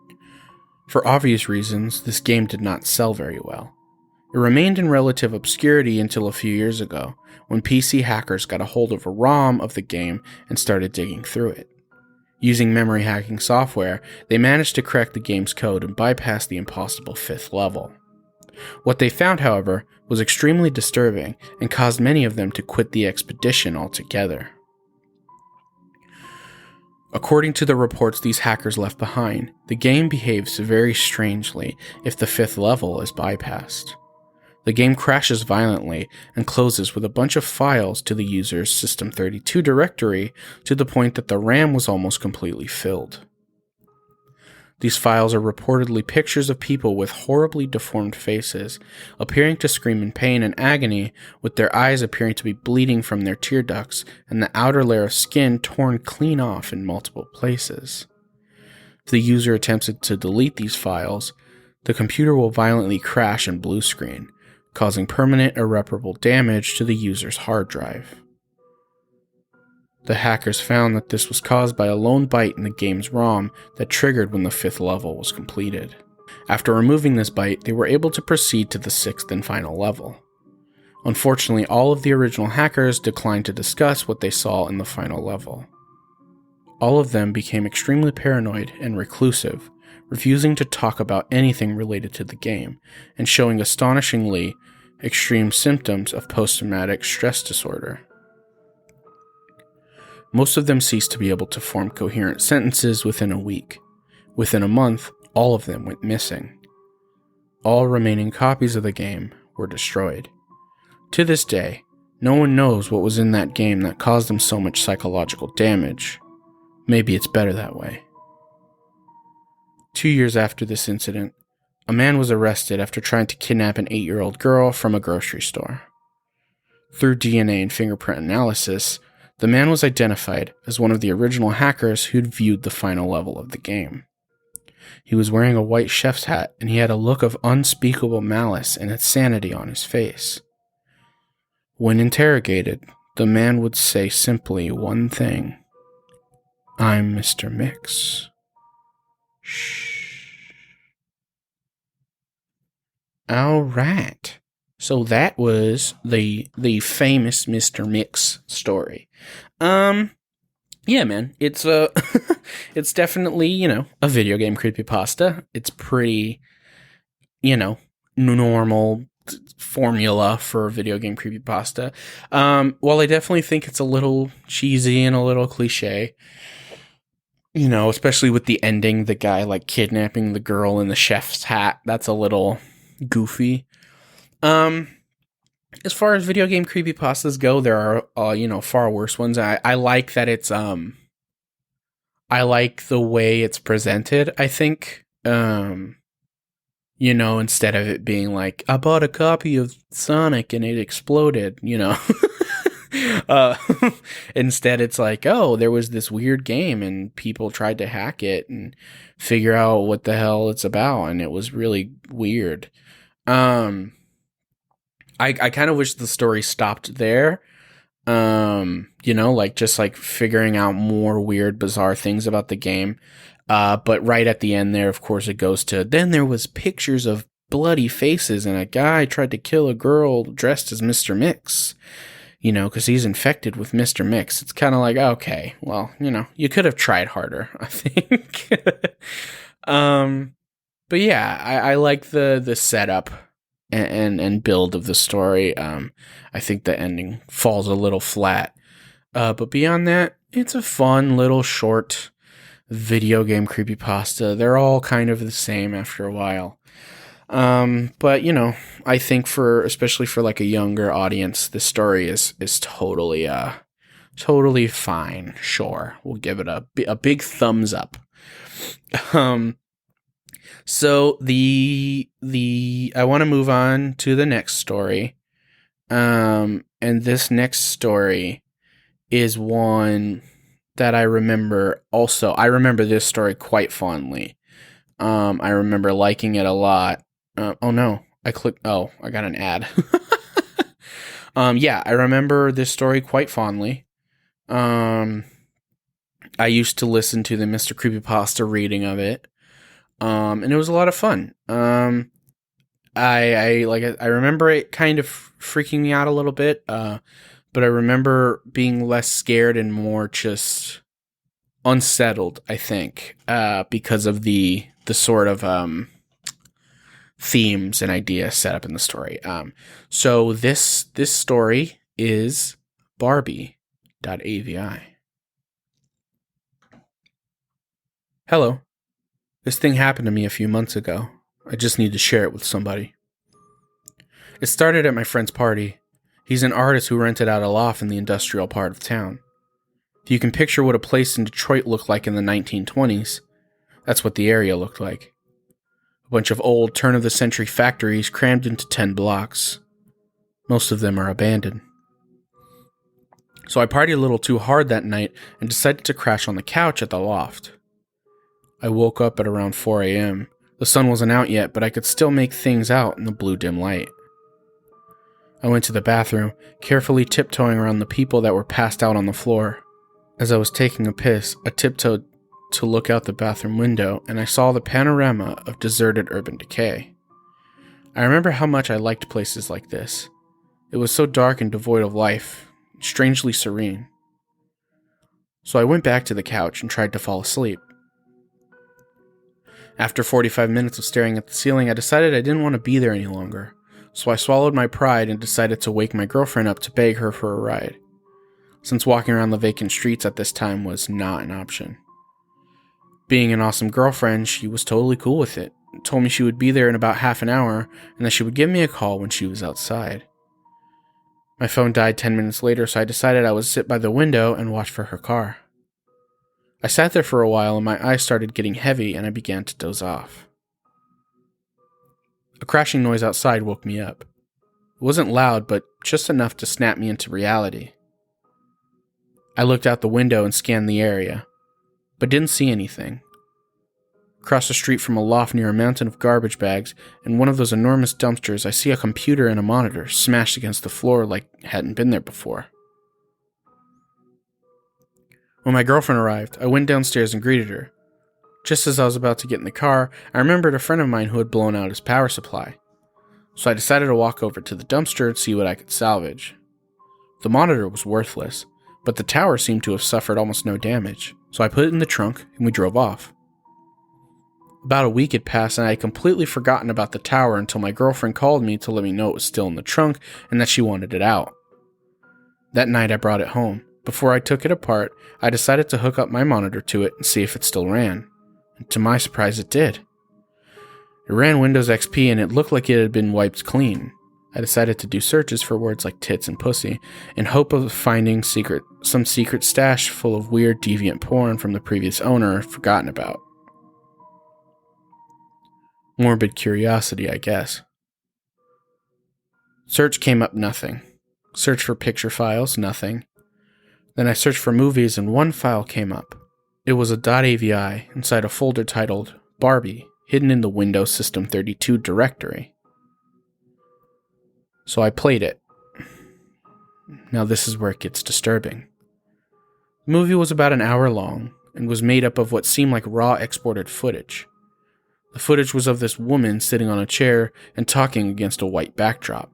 For obvious reasons, this game did not sell very well. It remained in relative obscurity until a few years ago, when PC hackers got a hold of a ROM of the game and started digging through it. Using memory hacking software, they managed to crack the game's code and bypass the impossible 5th level. What they found, however, was extremely disturbing and caused many of them to quit the expedition altogether. According to the reports these hackers left behind, the game behaves very strangely if the 5th level is bypassed. The game crashes violently and closes with a bunch of files to the user's System32 directory to the point that the RAM was almost completely filled. These files are reportedly pictures of people with horribly deformed faces, appearing to scream in pain and agony, with their eyes appearing to be bleeding from their tear ducts and the outer layer of skin torn clean off in multiple places. If the user attempted to delete these files, the computer will violently crash and blue screen, causing permanent irreparable damage to the user's hard drive. The hackers found that this was caused by a lone byte in the game's ROM that triggered when the 5th level was completed. After removing this byte, they were able to proceed to the 6th and final level. Unfortunately, all of the original hackers declined to discuss what they saw in the final level. All of them became extremely paranoid and reclusive, refusing to talk about anything related to the game, and showing astonishingly extreme symptoms of post-traumatic stress disorder. Most of them ceased to be able to form coherent sentences within a week. Within a month, all of them went missing. All remaining copies of the game were destroyed. To this day, no one knows what was in that game that caused them so much psychological damage. Maybe it's better that way. 2 years after this incident, a man was arrested after trying to kidnap an 8-year-old girl from a grocery store. Through DNA and fingerprint analysis, the man was identified as one of the original hackers who'd viewed the final level of the game. He was wearing a white chef's hat, and he had a look of unspeakable malice and insanity on his face. When interrogated, the man would say simply one thing: "I'm Mr. Mix." Shh. All right. So that was the famous Mr. Mix story. Yeah, man, it's it's definitely, a video game creepypasta. It's pretty, normal formula for a video game creepypasta. While I definitely think it's a little cheesy and a little cliche, especially with the ending, the guy kidnapping the girl in the chef's hat, that's a little goofy. As far as video game creepypastas go, there are, far worse ones. I like that it's, I like the way it's presented, I think. Instead of it being like, I bought a copy of Sonic and it exploded, uh, instead it's like, oh, there was this weird game and people tried to hack it and figure out what the hell it's about, and it was really weird. I kind of wish the story stopped there. Just like figuring out more weird, bizarre things about the game. But right at the end there, of course, it goes to, then there was pictures of bloody faces and a guy tried to kill a girl dressed as Mr. Mix, because he's infected with Mr. Mix. It's kind of like, okay, well, you could have tried harder, I think. But yeah, I like the setup and build of the story. I think the ending falls a little flat. But beyond that, it's a fun little short video game creepypasta. They're all kind of the same after a while. But I think especially for like a younger audience, this story is totally totally fine. Sure, we'll give it a big thumbs up. So I want to move on to the next story. And this next story is one that I remember also. I remember this story quite fondly. I remember liking it a lot. Oh no, I got an ad. Yeah, I remember this story quite fondly. I used to listen to the Mr. Creepypasta reading of it. And it was a lot of fun. I remember it kind of freaking me out a little bit. But I remember being less scared and more just unsettled, I think, because of the sort of themes and ideas set up in the story. So this story is Barbie.avi. Hello. This thing happened to me a few months ago. I just need to share it with somebody. It started at my friend's party. He's an artist who rented out a loft in the industrial part of town. If you can picture what a place in Detroit looked like in the 1920s, that's what the area looked like. A bunch of old turn-of-the-century factories crammed into 10 blocks. Most of them are abandoned. So I partied a little too hard that night and decided to crash on the couch at the loft. I woke up at around 4 a.m. The sun wasn't out yet, but I could still make things out in the blue dim light. I went to the bathroom, carefully tiptoeing around the people that were passed out on the floor. As I was taking a piss, I tiptoed to look out the bathroom window, and I saw the panorama of deserted urban decay. I remember how much I liked places like this. It was so dark and devoid of life, strangely serene. So I went back to the couch and tried to fall asleep. After 45 minutes of staring at the ceiling, I decided I didn't want to be there any longer. So I swallowed my pride and decided to wake my girlfriend up to beg her for a ride, since walking around the vacant streets at this time was not an option. Being an awesome girlfriend, she was totally cool with it, told me she would be there in about half an hour, and that she would give me a call when she was outside. My phone died 10 minutes later, so I decided I would sit by the window and watch for her car. I sat there for a while and my eyes started getting heavy and I began to doze off. A crashing noise outside woke me up. It wasn't loud, but just enough to snap me into reality. I looked out the window and scanned the area, but didn't see anything. Across the street from a loft near a mountain of garbage bags and one of those enormous dumpsters, I see a computer and a monitor smashed against the floor like it hadn't been there before. When my girlfriend arrived, I went downstairs and greeted her. Just as I was about to get in the car, I remembered a friend of mine who had blown out his power supply. So I decided to walk over to the dumpster and see what I could salvage. The monitor was worthless, but the tower seemed to have suffered almost no damage, so I put it in the trunk and we drove off. About a week had passed and I had completely forgotten about the tower until my girlfriend called me to let me know it was still in the trunk and that she wanted it out. That night I brought it home. Before I took it apart, I decided to hook up my monitor to it and see if it still ran. And to my surprise, it did. It ran Windows XP and it looked like it had been wiped clean. I decided to do searches for words like tits and pussy in hope of finding some secret stash full of weird deviant porn from the previous owner I'd forgotten about. Morbid curiosity, I guess. Search came up nothing. Search for picture files, nothing. Then I searched for movies and one file came up. It was a .avi inside a folder titled Barbie, hidden in the Windows System 32 directory. So I played it. Now this is where it gets disturbing. The movie was about an hour long and was made up of what seemed like raw exported footage. The footage was of this woman sitting on a chair and talking against a white backdrop.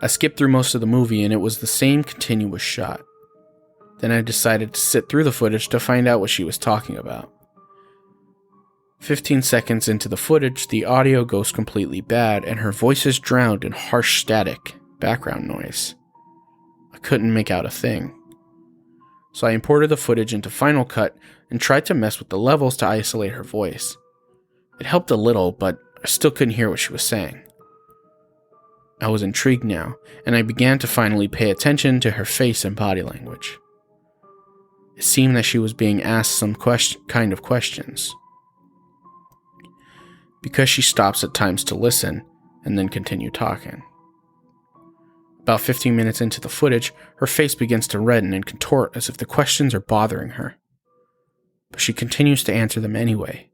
I skipped through most of the movie and it was the same continuous shot. Then I decided to sit through the footage to find out what she was talking about. 15 seconds into the footage, the audio goes completely bad and her voice is drowned in harsh static background noise. I couldn't make out a thing. So I imported the footage into Final Cut and tried to mess with the levels to isolate her voice. It helped a little, but I still couldn't hear what she was saying. I was intrigued now, and I began to finally pay attention to her face and body language. It seemed that she was being asked some kind of questions. Because she stops at times to listen, and then continue talking. About 15 minutes into the footage, her face begins to redden and contort as if the questions are bothering her. But she continues to answer them anyway.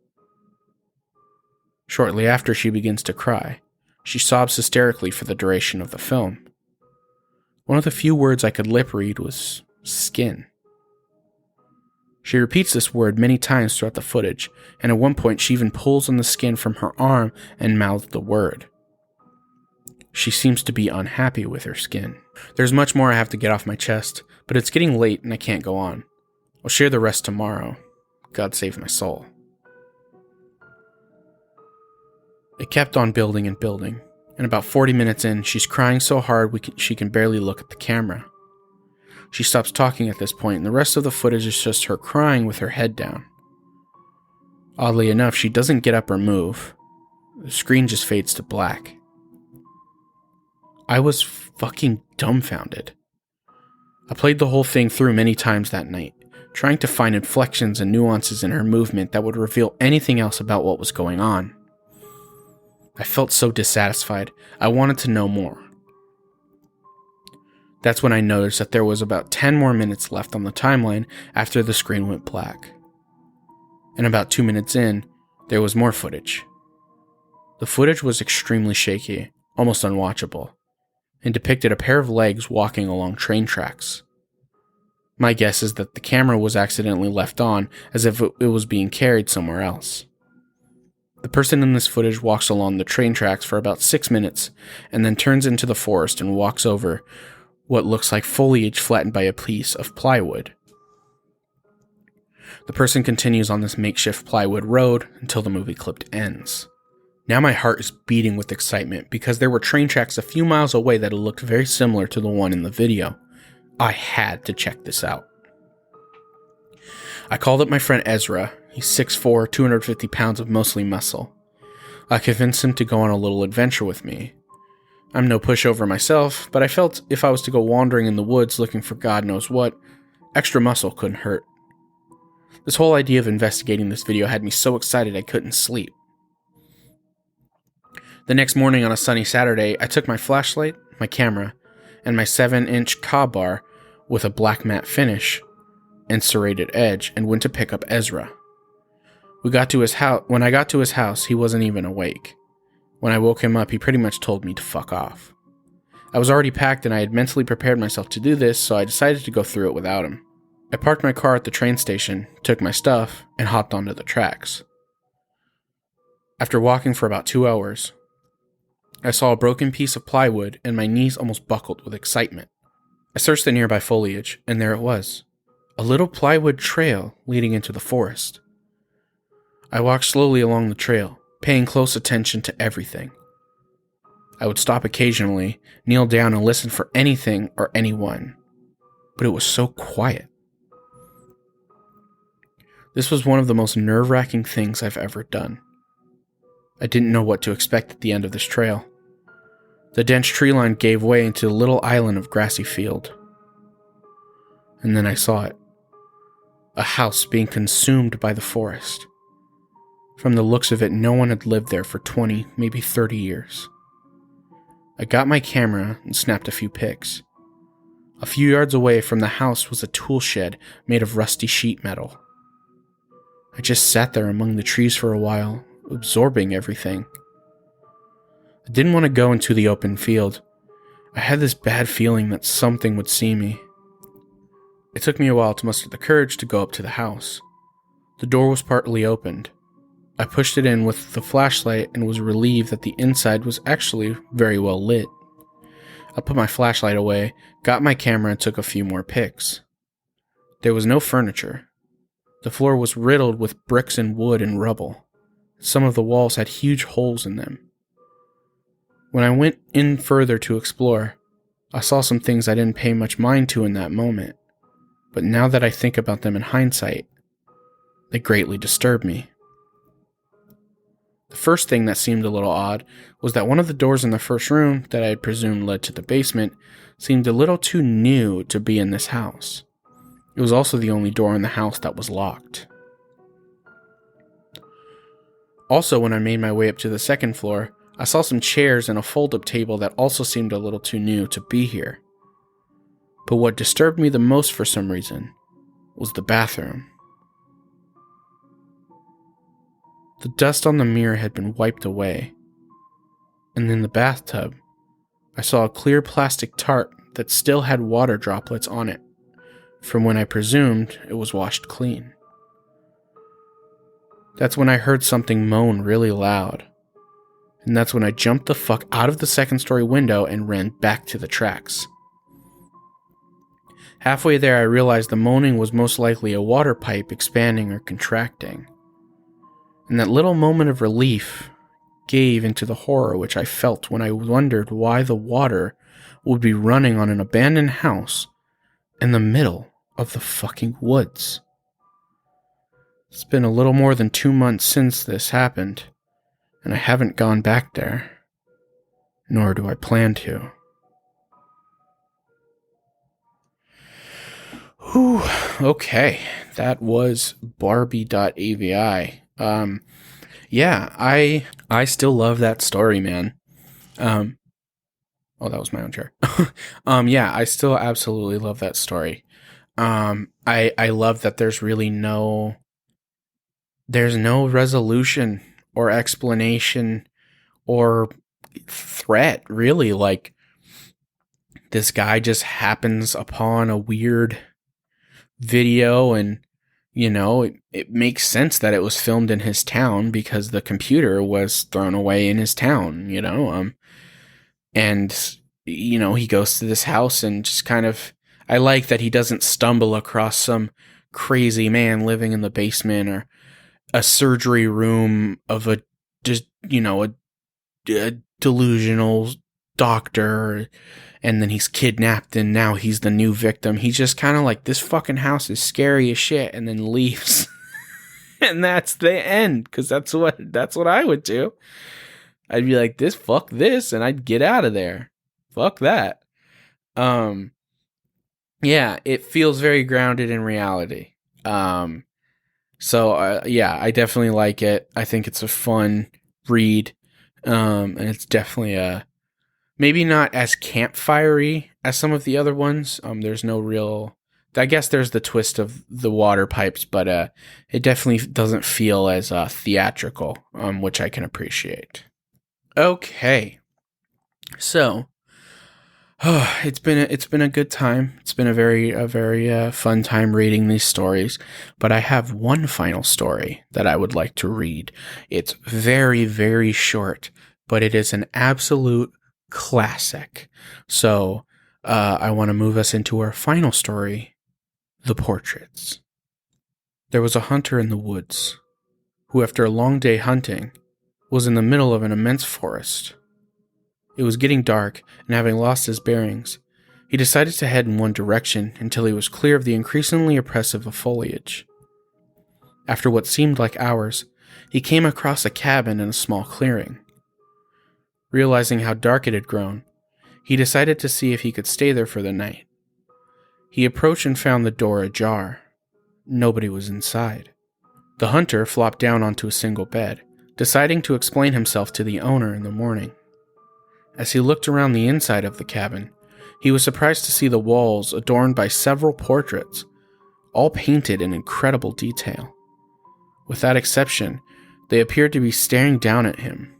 Shortly after, she begins to cry. She sobs hysterically for the duration of the film. One of the few words I could lip read was skin. She repeats this word many times throughout the footage, and at one point she even pulls on the skin from her arm and mouths the word. She seems to be unhappy with her skin. There's much more I have to get off my chest, but it's getting late and I can't go on. I'll share the rest tomorrow. God save my soul. It kept on building and building, and about 40 minutes in, she's crying so hard she can barely look at the camera. She stops talking at this point, and the rest of the footage is just her crying with her head down. Oddly enough, she doesn't get up or move. The screen just fades to black. I was fucking dumbfounded. I played the whole thing through many times that night, trying to find inflections and nuances in her movement that would reveal anything else about what was going on. I felt so dissatisfied. I wanted to know more. That's when I noticed that there was about 10 more minutes left on the timeline after the screen went black. And about 2 minutes in, there was more footage. The footage was extremely shaky, almost unwatchable, and depicted a pair of legs walking along train tracks. My guess is that the camera was accidentally left on as if it was being carried somewhere else. The person in this footage walks along the train tracks for about 6 minutes and then turns into the forest and walks over what looks like foliage flattened by a piece of plywood. The person continues on this makeshift plywood road until the movie clip ends. Now my heart is beating with excitement because there were train tracks a few miles away that looked very similar to the one in the video. I had to check this out. I called up my friend Ezra. He's 6'4", 250 pounds of mostly muscle. I convinced him to go on a little adventure with me. I'm no pushover myself, but I felt if I was to go wandering in the woods looking for God knows what, extra muscle couldn't hurt. This whole idea of investigating this video had me so excited I couldn't sleep. The next morning on a sunny Saturday, I took my flashlight, my camera, and my 7-inch cob bar with a black matte finish and serrated edge and went to pick up Ezra. When I got to his house, he wasn't even awake. When I woke him up, he pretty much told me to fuck off. I was already packed and I had mentally prepared myself to do this, so I decided to go through it without him. I parked my car at the train station, took my stuff, and hopped onto the tracks. After walking for about 2 hours, I saw a broken piece of plywood and my knees almost buckled with excitement. I searched the nearby foliage, and there it was. A little plywood trail leading into the forest. I walked slowly along the trail, paying close attention to everything. I would stop occasionally, kneel down and listen for anything or anyone, but it was so quiet. This was one of the most nerve-wracking things I've ever done. I didn't know what to expect at the end of this trail. The dense tree line gave way into a little island of grassy field. And then I saw it. A house being consumed by the forest. From the looks of it, no one had lived there for 20, maybe 30 years. I got my camera and snapped a few pics. A few yards away from the house was a tool shed made of rusty sheet metal. I just sat there among the trees for a while, absorbing everything. I didn't want to go into the open field. I had this bad feeling that something would see me. It took me a while to muster the courage to go up to the house. The door was partly opened. I pushed it in with the flashlight and was relieved that the inside was actually very well lit. I put my flashlight away, got my camera, and took a few more pics. There was no furniture. The floor was riddled with bricks and wood and rubble. Some of the walls had huge holes in them. When I went in further to explore, I saw some things I didn't pay much mind to in that moment, but now that I think about them in hindsight, they greatly disturb me. The first thing that seemed a little odd was that one of the doors in the first room that I had presumed led to the basement seemed a little too new to be in this house. It was also the only door in the house that was locked. Also, when I made my way up to the second floor, I saw some chairs and a fold-up table that also seemed a little too new to be here. But what disturbed me the most for some reason was the bathroom. The dust on the mirror had been wiped away, and in the bathtub, I saw a clear plastic tarp that still had water droplets on it, from when I presumed it was washed clean. That's when I heard something moan really loud, and that's when I jumped the fuck out of the second-story window and ran back to the tracks. Halfway there, I realized the moaning was most likely a water pipe expanding or contracting. And that little moment of relief gave into the horror which I felt when I wondered why the water would be running on an abandoned house in the middle of the fucking woods. It's been a little more than 2 months since this happened, and I haven't gone back there, nor do I plan to. Whew, okay, that was Barbie.avi. Yeah, I still love that story, man. Oh, that was my own chair. Yeah, I still absolutely love that story. I love that there's really no resolution or explanation or threat, really. Like, this guy just happens upon a weird video, and it makes sense that it was filmed in his town because the computer was thrown away in his town, and he goes to this house and just kind of, I like that he doesn't stumble across some crazy man living in the basement or a surgery room of a delusional doctor, and then he's kidnapped and now he's the new victim. He's just kind of like, this fucking house is scary as shit, and then leaves. And that's the end, because that's what I would do. I'd be like, fuck this, and I'd get out of there. Fuck that. Yeah, it feels very grounded in reality. So yeah, I definitely like it. I think it's a fun read. And it's definitely maybe not as campfire-y as some of the other ones. There's no real, I guess there's the twist of the water pipes, but it definitely doesn't feel as theatrical, which I can appreciate. Okay, so it's been a good time. It's been a very fun time reading these stories, but I have one final story that I would like to read. It's very, very short, but it is an absolute classic. So I want to move us into our final story, The Portraits. There was a hunter in the woods who, after a long day hunting, was in the middle of an immense forest. It was getting dark, and having lost his bearings, he decided to head in one direction until he was clear of the increasingly oppressive foliage. After what seemed like hours, he came across a cabin in a small clearing. Realizing how dark it had grown, he decided to see if he could stay there for the night. He approached and found the door ajar. Nobody was inside. The hunter flopped down onto a single bed, deciding to explain himself to the owner in the morning. As he looked around the inside of the cabin, he was surprised to see the walls adorned by several portraits, all painted in incredible detail. Without exception, they appeared to be staring down at him,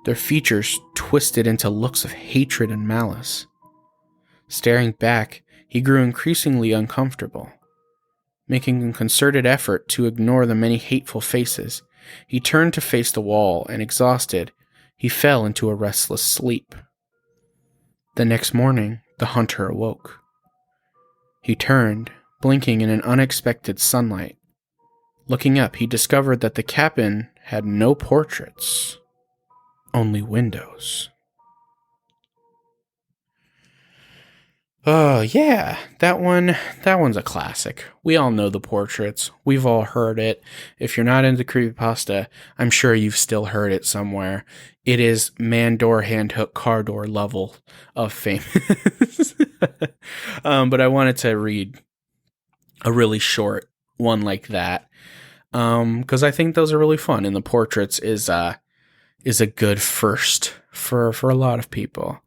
their features twisted into looks of hatred and malice. Staring back, he grew increasingly uncomfortable. Making a concerted effort to ignore the many hateful faces, he turned to face the wall, and exhausted, he fell into a restless sleep. The next morning, the hunter awoke. He turned, blinking in an unexpected sunlight. Looking up, he discovered that the cabin had no portraits, only windows. Oh, yeah, that one's a classic. We all know the portraits. We've all heard it. If you're not into creepypasta, I'm sure you've still heard it somewhere. It is man door, hand hook, car door level of fame. But I wanted to read a really short one like that, because I think those are really fun, and the portraits is a good first for a lot of people.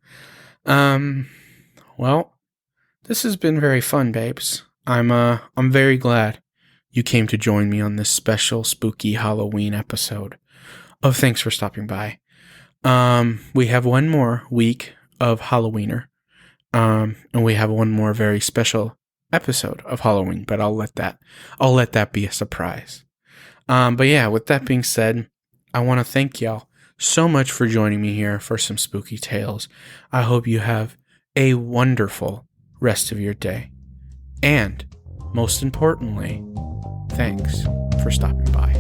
Well, this has been very fun, babes. I'm very glad you came to join me on this special spooky Halloween episode of Thanks for Stopping By. We have one more week of Halloweener, and we have one more very special episode of Halloween, but I'll let that be a surprise. But yeah, with that being said, I want to thank y'all so much for joining me here for some spooky tales. I hope you have a wonderful rest of your day. And most importantly, thanks for stopping by.